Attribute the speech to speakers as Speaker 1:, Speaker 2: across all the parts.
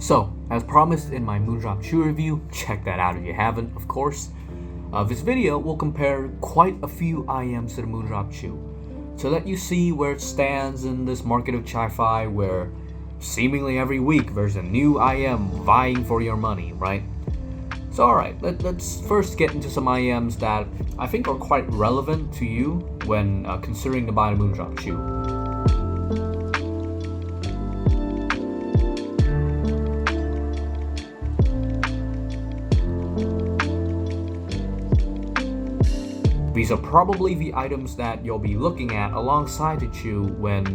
Speaker 1: So, as promised in my Moondrop Chu review, check that out if you haven't, of course. This video will compare quite a few IEMs to the Moondrop Chu, to let you see where it stands in this market of Chifi, where seemingly every week there's a new IEM vying for your money, right? So alright, let's first get into some IEMs that I think are quite relevant to you when considering to buy the Moondrop Chu. These are probably the items that you'll be looking at alongside the Chu when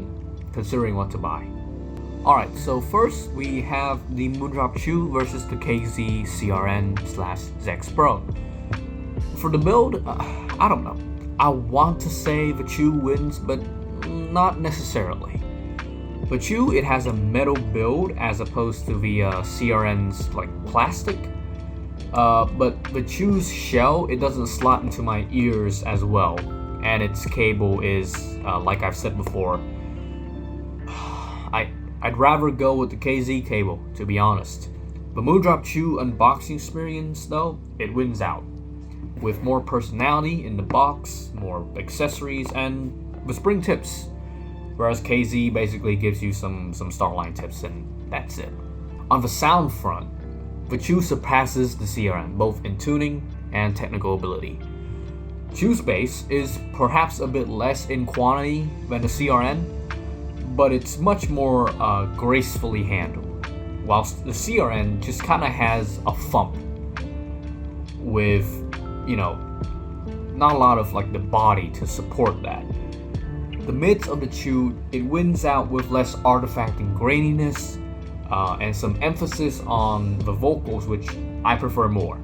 Speaker 1: considering what to buy. Alright, so first we have the Moondrop Chu versus the KZ CRN / ZEX Pro. For the build, I don't know. I want to say the Chu wins, but not necessarily. The Chu, it has a metal build as opposed to the CRN's like plastic. But the Chu's shell, it doesn't slot into my ears as well, and its cable is, like I've said before, I'd rather go with the KZ cable, to be honest. The Moondrop Chu unboxing experience, though, it wins out. With more personality in the box, more accessories, and the spring tips. Whereas KZ basically gives you some Starline tips, and that's it. On the sound front, the Chu surpasses the CRN, both in tuning and technical ability. Chu's bass is perhaps a bit less in quantity than the CRN, but it's much more gracefully handled, whilst the CRN just kind of has a thump with, you know, not a lot of like the body to support that. The mids of the Chu, it wins out with less artifact and graininess, and some emphasis on the vocals, which I prefer more.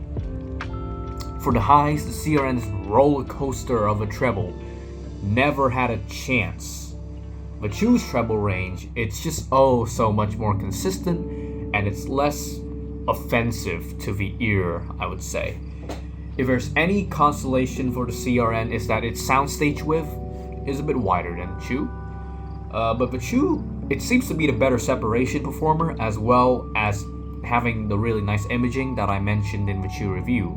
Speaker 1: For the highs, the CRN's roller coaster of a treble never had a chance. The Chu's treble range, it's just so much more consistent, and it's less offensive to the ear, I would say. If there's any consolation for the CRN, is that its soundstage width is a bit wider than the Chu. But the Chu, it seems to be the better separation performer, as well as having the really nice imaging that I mentioned in the Chu review.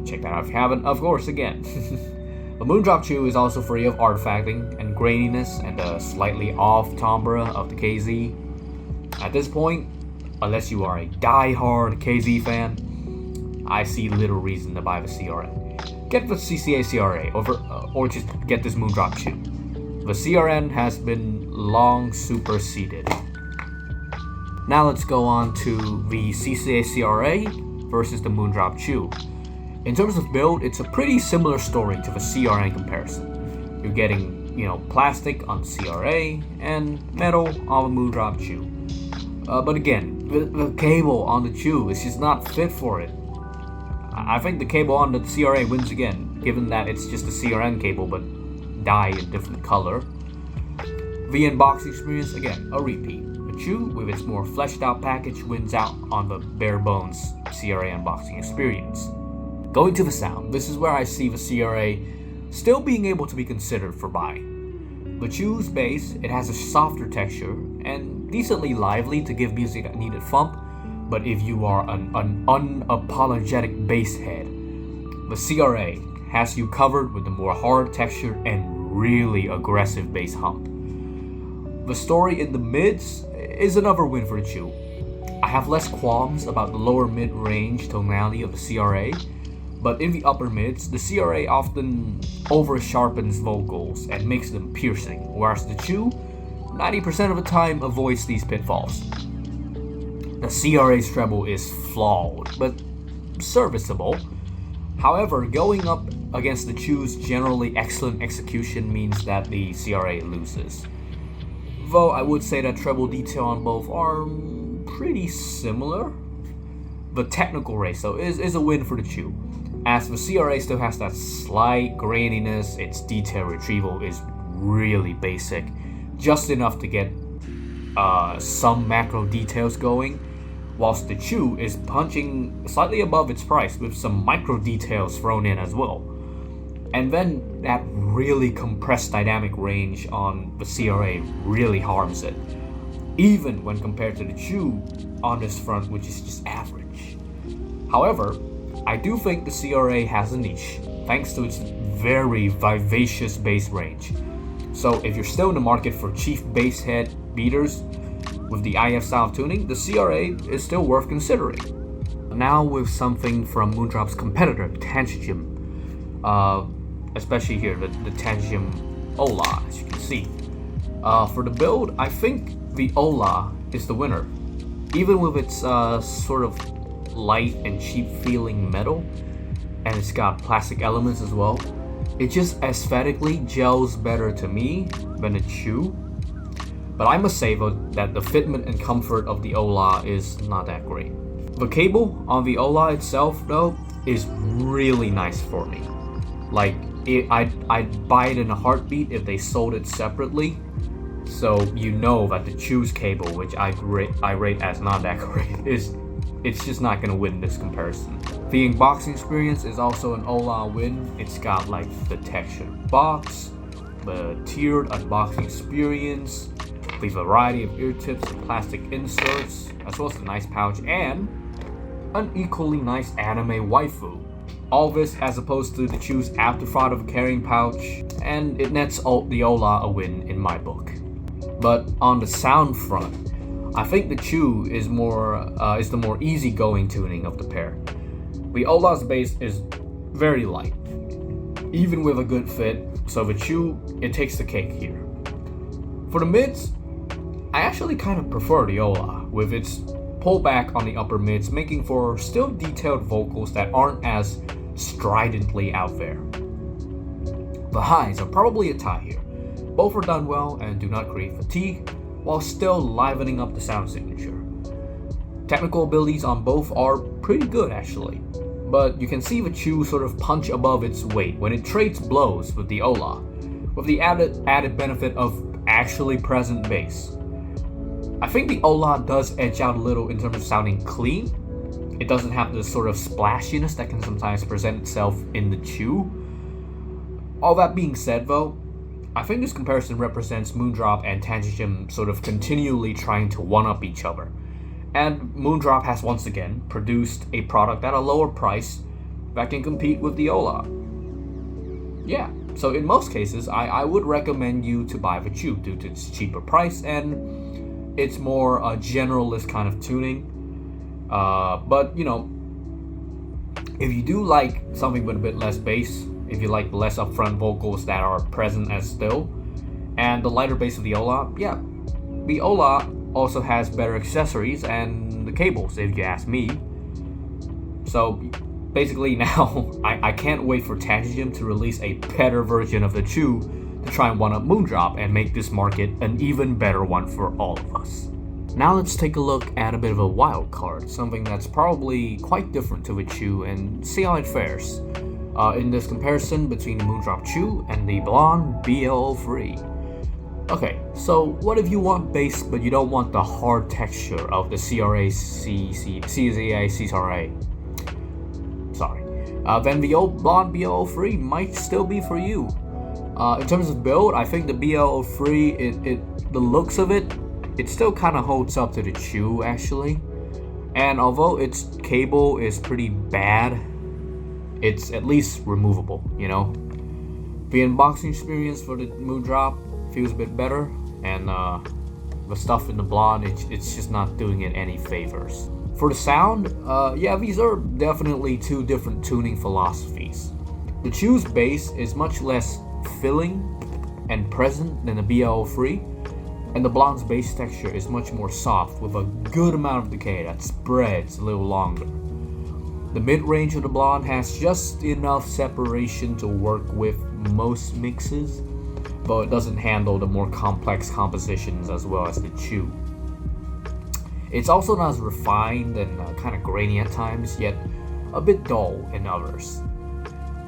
Speaker 1: Check that out if you haven't, of course, again. The Moondrop Chu is also free of artifacting and graininess and a slightly off timbre of the KZ. At this point, unless you are a die-hard KZ fan, I see little reason to buy the CRN. Get the CCA CRA or just get this Moondrop Chu. The CRN has been long superseded. Now let's go on to the CCA CRA versus the Moondrop Chu. In terms of build, it's a pretty similar story to the CRN comparison. You're getting, plastic on CRA and metal on the Moondrop Chu. But again, the cable on the Chu is just not fit for it. I think the cable on the CRA wins again, given that it's just a CRN cable but dye in different color. The unboxing experience, again, a repeat. The Chu, with its more fleshed out package, wins out on the bare bones CRA unboxing experience. Going to the sound, this is where I see the CRA still being able to be considered for buying. The Chu's bass, it has a softer texture and decently lively to give music a needed thump, but if you are an unapologetic bass head, the CRA has you covered with the more hard texture and really aggressive bass hump. The story in the mids is another win for the Chu. I have less qualms about the lower mid-range tonality of the CRA, but in the upper mids, the CRA often over-sharpens vocals and makes them piercing, whereas the Chu, 90% of the time, avoids these pitfalls. The CRA's treble is flawed, but serviceable. However, going up against the Chu's generally excellent execution means that the CRA loses. Though I would say that treble detail on both are pretty similar. The technical race, though, is a win for the Chu. As the CRA still has that slight graininess, its detail retrieval is really basic, just enough to get some macro details going, whilst the Chu is punching slightly above its price with some micro details thrown in as well. And then that really compressed dynamic range on the CRA really harms it. even when compared to the Chu on this front, which is just average. However, I do think the CRA has a niche, thanks to its very vivacious bass range. So if you're still in the market for cheap bass head beaters with the IF style of tuning, the CRA is still worth considering. Now with something from Moondrop's competitor, Tanchijim, especially here, the Tanchijim Ola, as you can see. For the build, I think the Ola is the winner. Even with its sort of light and cheap feeling metal, and it's got plastic elements as well, it just aesthetically gels better to me than the Chu. But I must say though that the fitment and comfort of the Ola is not that great. The cable on the Ola itself though is really nice for me. Like, I'd buy it in a heartbeat if they sold it separately. So you know that the Chu's cable, which I rate as not that great, it's just not gonna win this comparison. The unboxing experience is also an Ola win. It's got like the textured box, the tiered unboxing experience, the variety of ear tips and plastic inserts, as well as the nice pouch and an equally nice anime waifu. All this as opposed to the Chu's afterthought of a carrying pouch, and it nets the Ola a win in my book. But on the sound front, I think the Chu is the more easygoing tuning of the pair. The Ola's bass is very light, even with a good fit, so the Chu, it takes the cake here. For the mids, I actually kind of prefer the Ola, with its pullback on the upper mids, making for still detailed vocals that aren't as stridently out there. The highs are probably a tie here. Both are done well and do not create fatigue, while still livening up the sound signature. Technical abilities on both are pretty good actually, but you can see the Chu sort of punch above its weight when it trades blows with the Ola, with the added benefit of actually present bass. I think the Ola does edge out a little in terms of sounding clean. It doesn't have the sort of splashiness that can sometimes present itself in the Chu. All that being said though, I think this comparison represents Moondrop and Tanchijim sort of continually trying to one-up each other. And Moondrop has once again produced a product at a lower price that can compete with the Ola. Yeah, so in most cases, I would recommend you to buy the Chu due to its cheaper price and its more generalist kind of tuning. But you know, if you do like something with a bit less bass, if you like less upfront vocals that are present as still, and the lighter bass of the Ola, yeah, the Ola also has better accessories and the cables, if you ask me. So basically now, I can't wait for Tanchijim to release a better version of the Chu to try and one-up Moondrop and make this market an even better one for all of us. Now let's take a look at a bit of a wild card, something that's probably quite different to the Chu, and see how it fares in this comparison between the Moondrop Chu and the BLON BL-03. Okay, so what if you want bass but you don't want the hard texture of the CCA CRA? Sorry. Then the old BLON BL-03 might still be for you. In terms of build, I think the BL-03, the looks of it still kind of holds up to the Chu actually. And although its cable is pretty bad, it's at least removable, you know? The unboxing experience for the Moondrop feels a bit better, and the stuff in the BLON, it's just not doing it any favors. For the sound, yeah, these are definitely two different tuning philosophies. The Chu's bass is much less filling and present than the BL-03, and the BLON's bass texture is much more soft with a good amount of decay that spreads a little longer. The mid-range of the BLON has just enough separation to work with most mixes, but it doesn't handle the more complex compositions as well as the Chu. It's also not as refined and kind of grainy at times, yet a bit dull in others.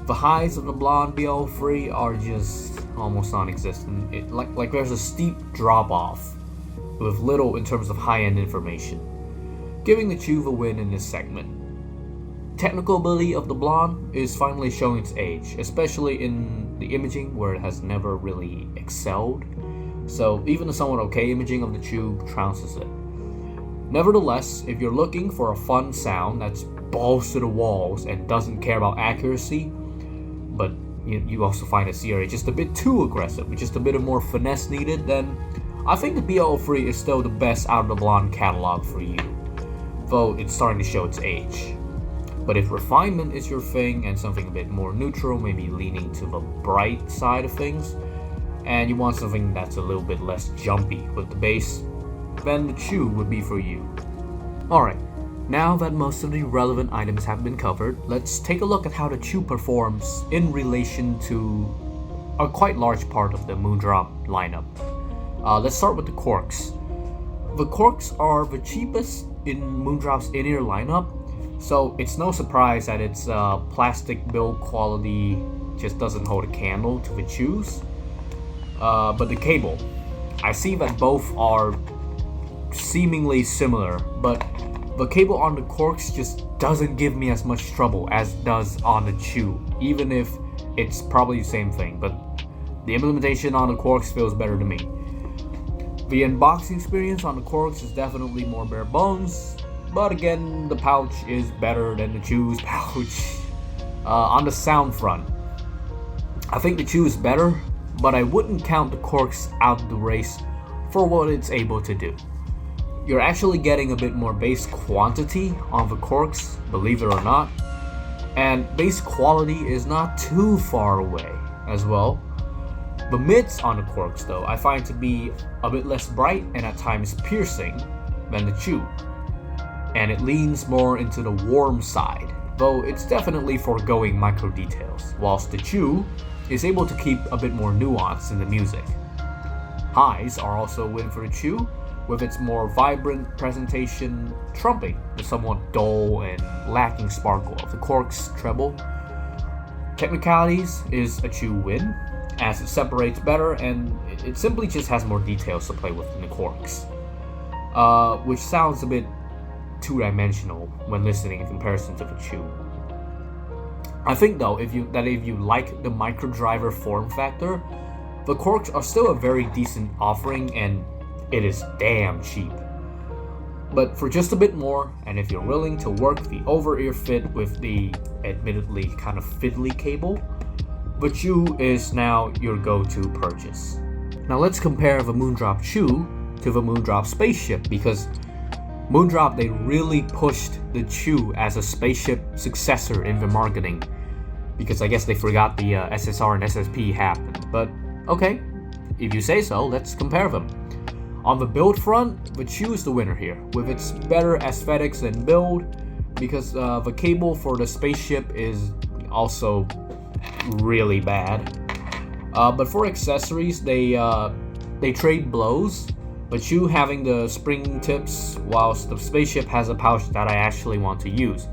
Speaker 1: The highs of the BLON BL-03 are just almost non-existent. Like there's a steep drop-off with little in terms of high-end information, giving the Chu the win in this segment. Technical ability of the BLON is finally showing its age, especially in the imaging where it has never really excelled. so even the somewhat okay imaging of the Chu trounces it. Nevertheless, if you're looking for a fun sound that's balls to the walls and doesn't care about accuracy, but you also find the CRA just a bit too aggressive, with just a bit of more finesse needed, then I think the BL-03 is still the best out of the BLON catalog for you, though it's starting to show its age. But if refinement is your thing and something a bit more neutral, maybe leaning to the bright side of things, and you want something that's a little bit less jumpy with the bass, then the Chu would be for you. Alright, now that most of the relevant items have been covered, let's take a look at how the Chu performs in relation to a quite large part of the Moondrop lineup. Let's start with the Quarks. The Quarks are the cheapest in Moondrop's in-ear lineup, so it's no surprise that its plastic build quality just doesn't hold a candle to the Chus. But the cable, I see that both are seemingly similar, but the cable on the Quarks just doesn't give me as much trouble as it does on the Chu, even if it's probably the same thing, but the implementation on the Quarks feels better to me. The unboxing experience on the Quarks is definitely more bare bones, but again, the pouch is better than the Chu's pouch. On the sound front, I think the Chu is better, but I wouldn't count the Quarks out of the race for what it's able to do. You're actually getting a bit more bass quantity on the Quarks, believe it or not, and bass quality is not too far away as well. The mids on the Quarks though, I find to be a bit less bright and at times piercing than the Chu, and it leans more into the warm side, though it's definitely foregoing micro details, whilst the Chu is able to keep a bit more nuance in the music. Highs are also a win for the Chu, with its more vibrant presentation trumping the somewhat dull and lacking sparkle of the Quarks treble. Technicalities is a Chu win, as it separates better and it simply just has more details to play with in the Quarks, which sounds a bit two-dimensional when listening in comparison to the Chu. I think though, if you like the microdriver form factor, the Quarks are still a very decent offering and it is damn cheap. But for just a bit more, and if you're willing to work the over-ear fit with the admittedly kind of fiddly cable, the Chu is now your go-to purchase. Now let's compare the Moondrop Chu to the Moondrop Spaceship, because Moondrop, they really pushed the Chu as a spaceship successor in the marketing, because I guess they forgot the SSR and SSP happened. But okay, if you say so, let's compare them. On the build front, the Chu is the winner here, with its better aesthetics and build, because the cable for the Spaceship is also really bad. But for accessories, they trade blows, the Chu having the spring tips, whilst the Spaceship has a pouch that I actually want to use.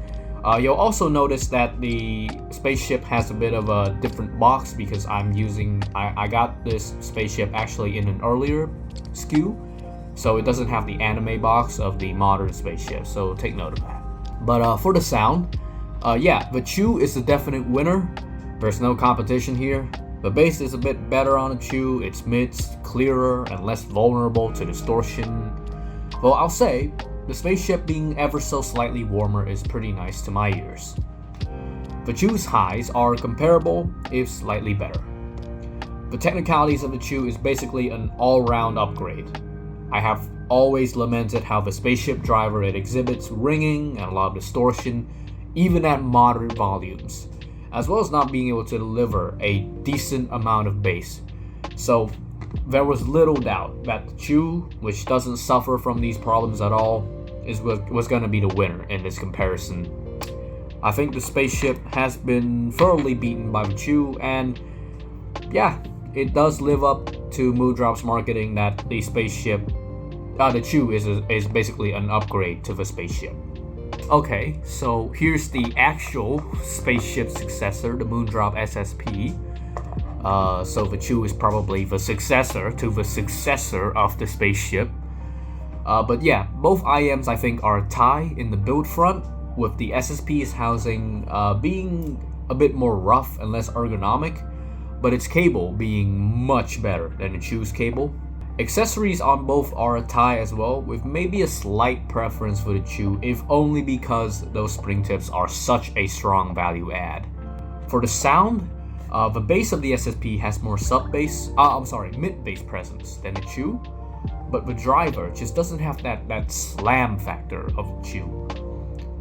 Speaker 1: You'll also notice that the Spaceship has a bit of a different box, because I got this Spaceship actually in an earlier SKU, so it doesn't have the anime box of the modern Spaceship, so take note of that. But for the sound, yeah, the Chu is the definite winner. There's no competition here. The bass is a bit better on the Chu, its mids clearer and less vulnerable to distortion. Though I'll say, the Spaceship being ever so slightly warmer is pretty nice to my ears. The Chu's highs are comparable, if slightly better. The technicalities of the Chu is basically an all-round upgrade. I have always lamented how the Spaceship driver it exhibits ringing and a lot of distortion, even at moderate volumes, as well as not being able to deliver a decent amount of bass. So there was little doubt that the Chu, which doesn't suffer from these problems at all, was going to be the winner in this comparison. I think the Spaceship has been thoroughly beaten by the Chu, and yeah, it does live up to Moondrop's marketing that the Chu is basically an upgrade to the Spaceship. Okay, so here's the actual Spaceship successor, the Moondrop SSP. So the Chu is probably the successor to the successor of the Spaceship. But yeah, both IEMs I think are a tie in the build front, with the SSP's housing being a bit more rough and less ergonomic, but its cable being much better than the Chu's cable. Accessories on both are a tie as well, with maybe a slight preference for the Chu, if only because those spring tips are such a strong value add. For the sound, the bass of the SSP has more mid-bass presence than the Chu, but the driver just doesn't have that slam factor of the Chu.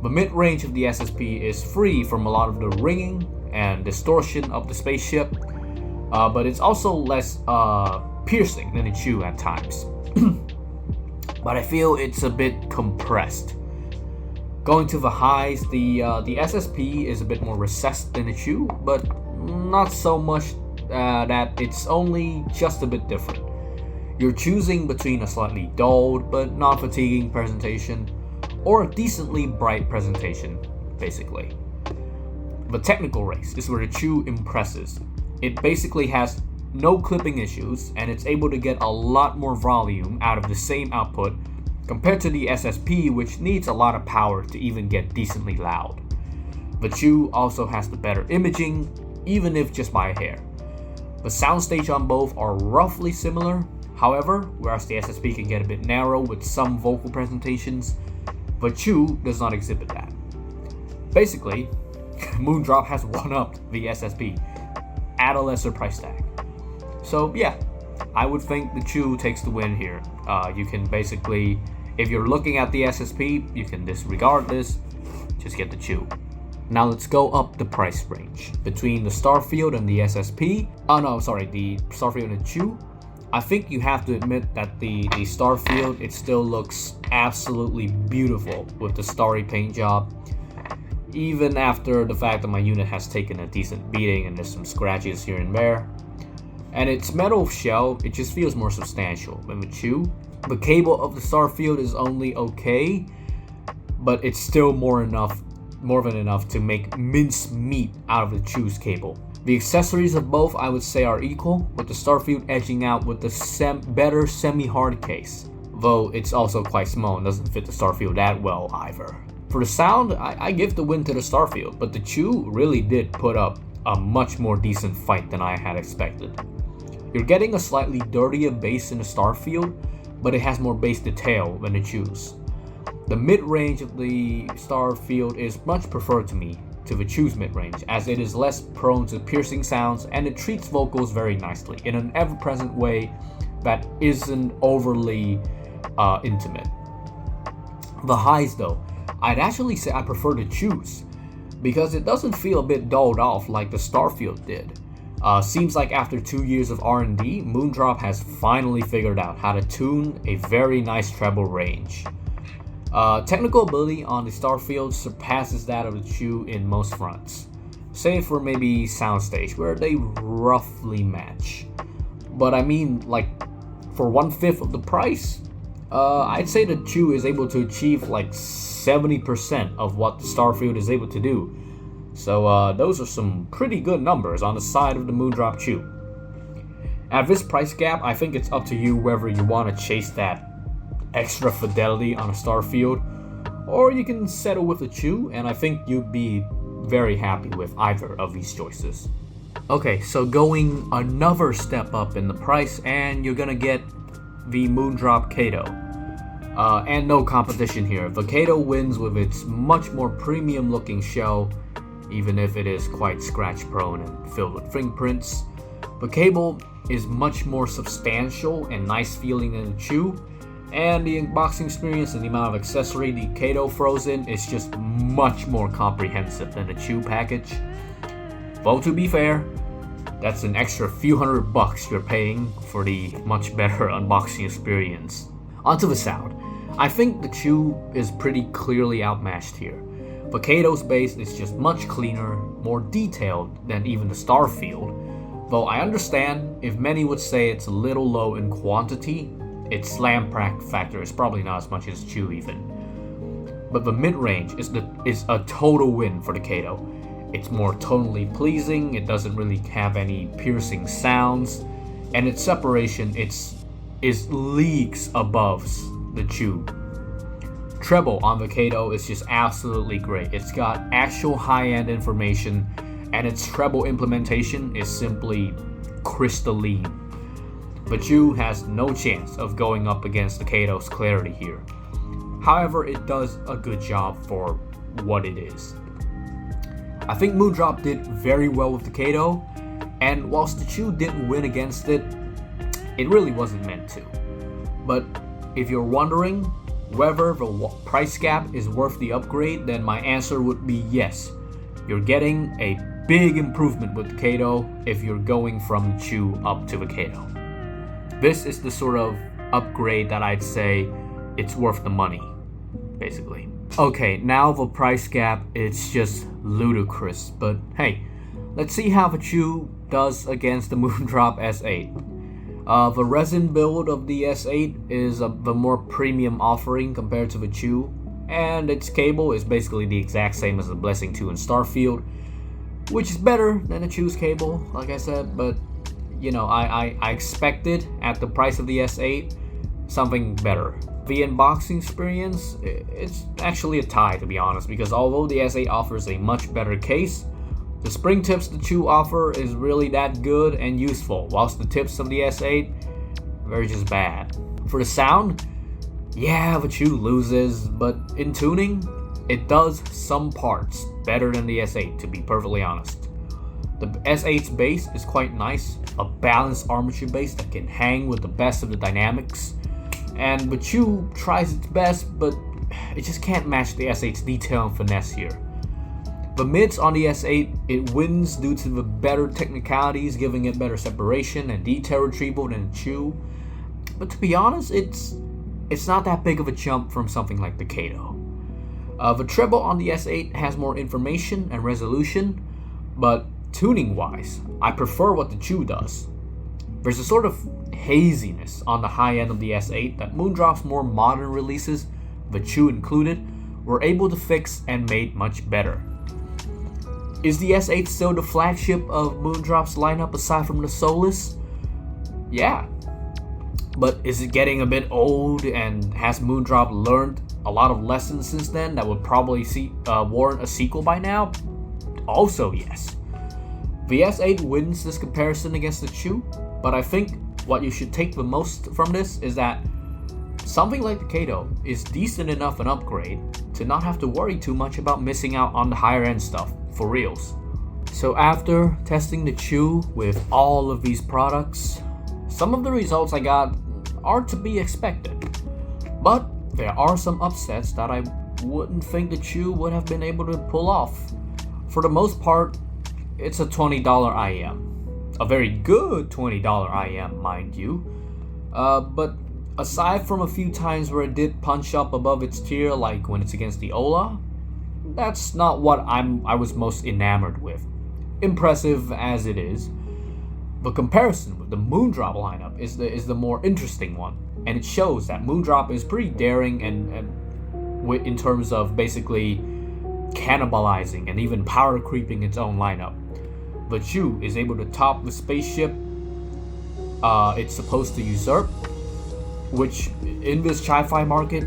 Speaker 1: The mid-range of the SSP is free from a lot of the ringing and distortion of the Spaceship, but it's also less piercing than the Chu at times. But I feel it's a bit compressed. Going to the highs, the SSP is a bit more recessed than the Chu, but not so much that it's only just a bit different. You're choosing between a slightly dulled but not fatiguing presentation or a decently bright presentation, basically. The technical race is where the Chu impresses. It basically has no clipping issues, and it's able to get a lot more volume out of the same output compared to the SSP, which needs a lot of power to even get decently loud. The Chu also has the better imaging, even if just by a hair. The soundstage on both are roughly similar, however, whereas the SSP can get a bit narrow with some vocal presentations, the Chu does not exhibit that. Basically, Moondrop has one-upped the SSP at a lesser price tag. So yeah, I would think the Chu takes the win here. You can basically, if you're looking at the SSP, you can disregard this, just get the Chu. Now let's go up the price range. Between the Starfield and the SSP, the Starfield and the Chu, I think you have to admit that the Starfield, it still looks absolutely beautiful with the starry paint job. Even after the fact that my unit has taken a decent beating and there's some scratches here and there. And its metal shell, it just feels more substantial than the Chu. The cable of the Starfield is only okay, but it's still more than enough to make mince meat out of the Chu's cable. The accessories of both I would say are equal, with the Starfield edging out with the better semi-hard case, though it's also quite small and doesn't fit the Starfield that well either. For the sound, I give the win to the Starfield, but the Chu really did put up a much more decent fight than I had expected. You're getting a slightly dirtier bass in the Starfield, but it has more bass detail than the Chu's. The mid-range of the Starfield is much preferred to me to the Chu's mid-range, as it is less prone to piercing sounds and it treats vocals very nicely in an ever-present way that isn't overly intimate. The highs though, I'd actually say I prefer the Chu's, because it doesn't feel a bit dulled off like the Starfield did. Seems like after 2 years of R&D, Moondrop has finally figured out how to tune a very nice treble range. Technical ability on the Starfield surpasses that of the Chu in most fronts, save for maybe soundstage where they roughly match. But I mean, like, for 1/5 of the price, I'd say the Chu is able to achieve like 70% of what the Starfield is able to do. So those are some pretty good numbers on the side of the Moondrop Chu. At this price gap, I think it's up to you whether you want to chase that extra fidelity on a Starfield, or you can settle with the Chu, and I think you'd be very happy with either of these choices. Okay, so going another step up in the price, and you're gonna get the Moondrop Kato. And no competition here. The Kato wins with its much more premium looking shell, even if it is quite scratch prone and filled with fingerprints. The cable is much more substantial and nice feeling than the Chu, and the unboxing experience and the amount of accessory the Kato throws in is just much more comprehensive than the Chu package. Though to be fair, that's an extra few $100 you're paying for the much better unboxing experience. Onto the sound. I think the Chu is pretty clearly outmatched here. The Kato's bass is just much cleaner, more detailed than even the Starfield, though I understand if many would say it's a little low in quantity, its slam factor is probably not as much as Chu even. But the mid-range is a total win for the Kato. It's more tonally pleasing, it doesn't really have any piercing sounds, and its separation is leagues above the Chu. Treble on the Kato is just absolutely great. It's got actual high-end information, and its treble implementation is simply crystalline. The Chu has no chance of going up against the Kato's clarity here. However, it does a good job for what it is. I think Moondrop did very well with the Kato, and whilst the Chu didn't win against it, it really wasn't meant to. But if you're wondering whether the price gap is worth the upgrade, then my answer would be yes. You're getting a big improvement with the Kato if you're going from the Chu up to the Kato. This is the sort of upgrade that I'd say it's worth the money, basically. Okay, now the price gap, it's just ludicrous, but hey, let's see how the Chu does against the Moondrop S8. The resin build of the S8 is the more premium offering compared to the Chu, and its cable is basically the exact same as the Blessing 2 and Starfield, which is better than the Chu's cable, like I said, but you know, I expected at the price of the S8 something better. The unboxing experience, it's actually a tie, to be honest, because although the S8 offers a much better case, the spring tips the Chu offer is really that good and useful, whilst the tips of the S8, they're just bad. For the sound, yeah, the Chu loses, but in tuning, it does some parts better than the S8, to be perfectly honest. The S8's bass is quite nice, a balanced armature bass that can hang with the best of the dynamics, and the Chu tries its best, but it just can't match the S8's detail and finesse here. The mids on the S8, it wins due to the better technicalities, giving it better separation and detail retrieval than the Chu, but to be honest, it's not that big of a jump from something like the Kato. The treble on the S8 has more information and resolution, but tuning wise, I prefer what the Chu does. There's a sort of haziness on the high end of the S8 that Moondrop's more modern releases, the Chu included, were able to fix and made much better. Is the S8 still the flagship of Moondrop's lineup aside from the Solus? Yeah. But is it getting a bit old, and has Moondrop learned a lot of lessons since then that would probably warrant a sequel by now? Also yes. The S8 wins this comparison against the Chu, but I think what you should take the most from this is that something like the Kato is decent enough an upgrade to not have to worry too much about missing out on the higher end stuff, for reals. So after testing the Chu with all of these products, some of the results I got are to be expected, but there are some upsets that I wouldn't think the Chu would have been able to pull off. For the most part, it's a $20 IEM. A very good $20 IEM, mind you. But aside from a few times where it did punch up above its tier, like when it's against the Ola, that's not what I was most enamored with. Impressive as it is, the comparison with the Moondrop lineup is the more interesting one, and it shows that Moondrop is pretty daring and in terms of basically cannibalizing and even power creeping its own lineup. The Chu is able to top the spaceship it's supposed to usurp, which in this Chifi market,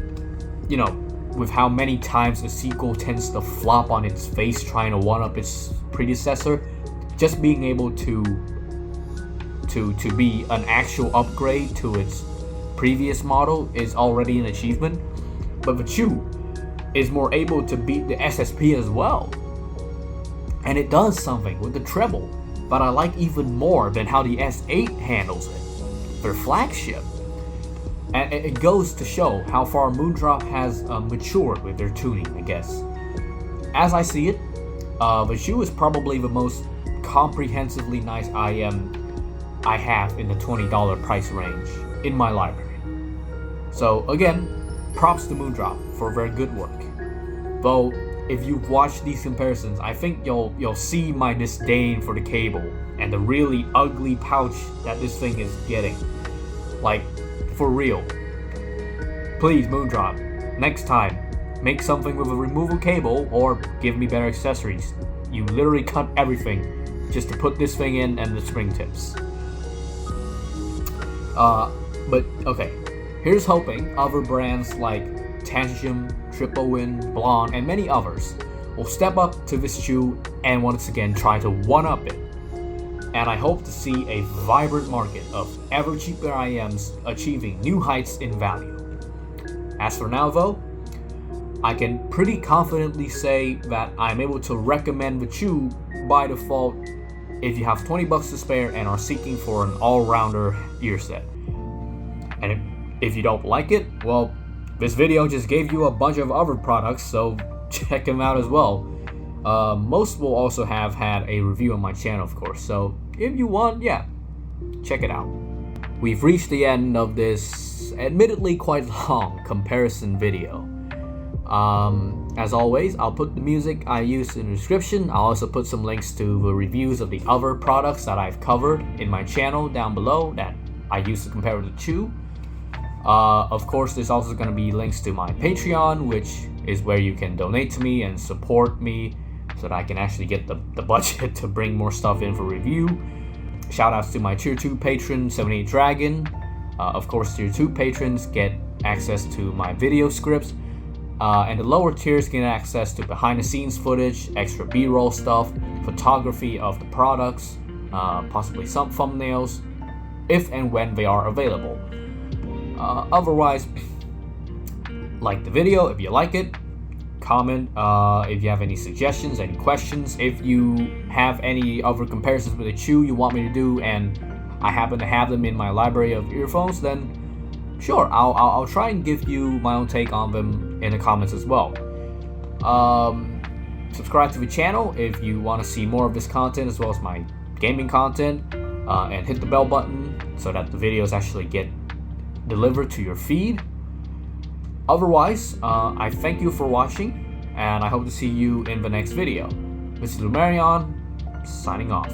Speaker 1: you know, with how many times a sequel tends to flop on its face trying to one-up its predecessor, just being able to be an actual upgrade to its previous model is already an achievement. But the Chu is more able to beat the SSP as well. And it does something with the treble that I like even more than how the S8 handles it, their flagship. And it goes to show how far Moondrop has matured with their tuning, I guess. As I see it, the Chu is probably the most comprehensively nice IEM I have in the $20 price range in my library. So again, props to Moondrop for their good work. Though, if you've watched these comparisons, I think you'll see my disdain for the cable and the really ugly pouch that this thing is getting. Like, for real. Please, Moondrop, next time, make something with a removable cable or give me better accessories. You literally cut everything just to put this thing in and the spring tips. But okay, here's hoping other brands like Tanchijim, Triple Win, BLON, and many others will step up to this Chu and once again try to one-up it. and I hope to see a vibrant market of ever cheaper IEMs achieving new heights in value. As for now though, I can pretty confidently say that I'm able to recommend the Chu by default if you have 20 bucks to spare and are seeking for an all-rounder ear set. And if you don't like it, well, this video just gave you a bunch of other products, so check them out as well. Most will also have had a review on my channel, of course, so if you want, yeah, check it out. We've reached the end of this admittedly quite long comparison video. As always, I'll put the music I used in the description. I'll also put some links to the reviews of the other products that I've covered in my channel down below that I used to compare with the Chu. Of course, there's also going to be links to my Patreon, which is where you can donate to me and support me so that I can actually get the budget to bring more stuff in for review. Shoutouts to my Tier 2 patron, 78 Dragon. Of course, Tier 2 patrons get access to my video scripts. And the lower tiers get access to behind the scenes footage, extra B-roll stuff, photography of the products, possibly some thumbnails, if and when they are available. Otherwise, like the video if you like it, comment if you have any suggestions, any questions. If you have any other comparisons with the Chu you want me to do and I happen to have them in my library of earphones, then sure, I'll try and give you my own take on them in the comments as well. Subscribe to the channel if you want to see more of this content as well as my gaming content, and hit the bell button so that the videos actually get delivered to your feed. Otherwise, I thank you for watching and I hope to see you in the next video. This is Lumerion, signing off.